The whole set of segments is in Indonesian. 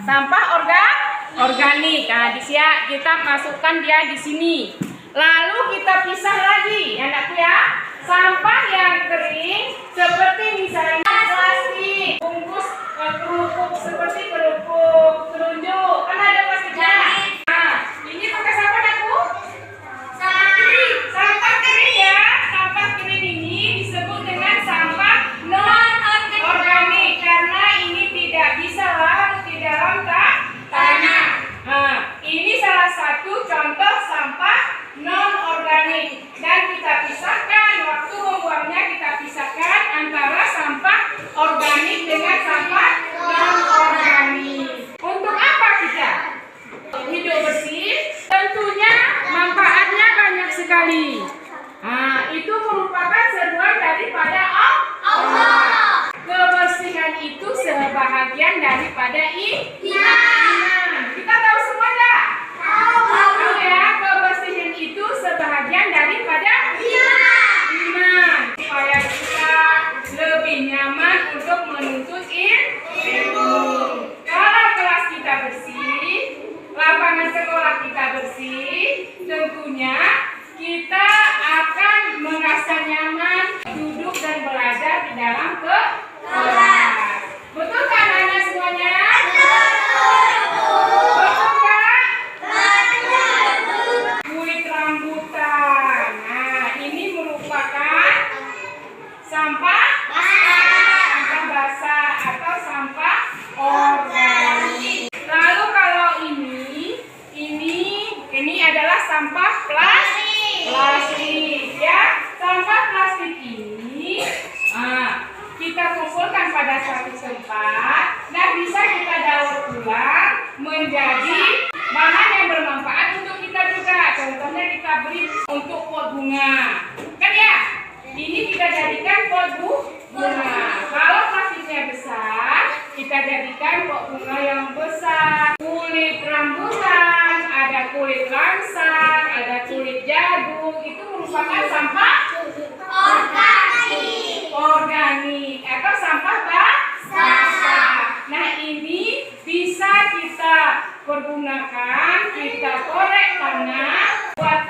Sampah organik. Nah, kita masukkan dia di sini. Lalu kita pisah lagi, anakku ya. Sampah yang kering seperti misalnya plastik, bungkus kerupuk seperti kerupuk, telunjuk, kan ada plastiknya. Nah, ini pakai sampah aku? Sampah kering. Sampah kering ya. Sampah kering ini disebut dengan sampah non organik karena ini tidak bisa larut di dalam tanah. Nah, ini salah satu contoh sampah non organik dan kita pisahkan waktu membuangnya, kita pisahkan antara sampah organik dengan sampah non organik. Untuk apa kita hidup bersih? Tentunya manfaatnya banyak sekali. Nah, itu merupakan seruan daripada Allah. Kebersihan itu sebahagian daripada iman. Kita tahu semua enggak? Tahu ya, kebersihan itu sebahagian daripada iman. Supaya kita lebih nyaman untuk menuntut ilmu. Kalau kelas kita bersih, lapangan sekolah kita bersih, tentunya kita akan merasa nyaman duduk dan belajar di dalam kelas. Betul kan anak semuanya? Betul kan? Kulit rambutan. Nah, ini merupakan sampah basah atau sampah organik. Lalu kalau ini adalah sampah plastik ya. Sampah plastik ini kita kumpulkan pada suatu tempat dan bisa kita daur ulang menjadi bahan yang bermanfaat untuk kita juga. Contohnya kita beri untuk pot bunga, kan ya? Ini kita jadikan pot bunga. Kalau plastiknya besar, kita jadikan pot bunga yang besar. Kulit rambutan, ada kulit langsat, ada kulit jagung, itu merupakan sampah organik atau sampah basah. Nah, ini bisa kita pergunakan, kita korek tanah buat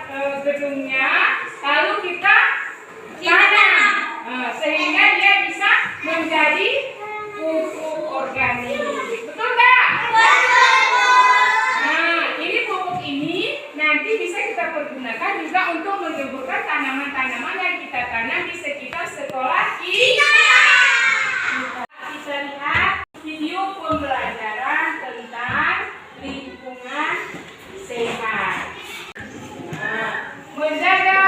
gedungnya, lalu kita tanam sehingga dia bisa menjadi pupuk organik. Betul nggak? Nah, ini pupuk ini nanti bisa kita pergunakan juga untuk menyuburkan tanaman-tanaman yang kita tanam di sekitar sekolah kita. Kita lihat video pembelajaran tentang lingkungan sehat. Menjaga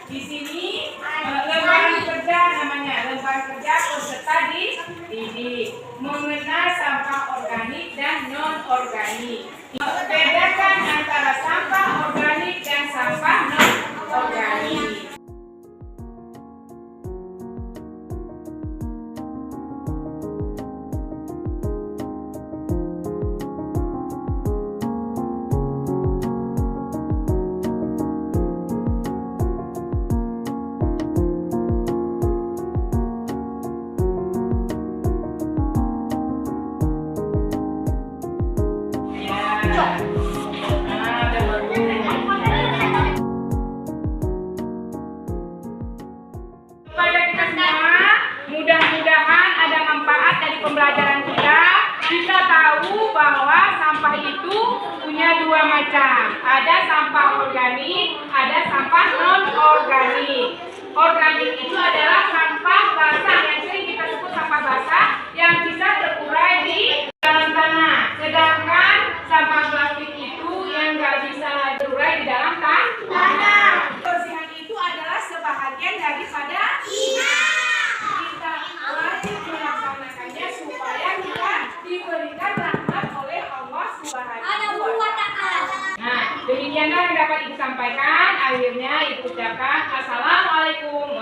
Di sini lembaran kerja namanya, lembaran kerja peserta didik mengenal sampah organik dan non organik. Bedakan antara sampah organik dan sampah non organik. Kepada kita semua, mudah-mudahan ada manfaat dari pembelajaran kita. Kita tahu bahwa sampah itu punya dua macam. Ada sampah organik, ada sampah non-organik. Organik itu adalah sampah basah yang sering kita sebut sampah basah yang bisa terurai di dalam tanah. Sedangkan sampah plastik itu yang nggak bisa terurai di dalam tanah. Kebersihan itu adalah sebahagian daripada kita wajib melaksanakannya supaya kita diberikan rahmat oleh Allah Subhanahu wa Ta'ala. Nah, demikianlah yang dapat disampaikan. Akhirnya ibu ucapkan assalamualaikum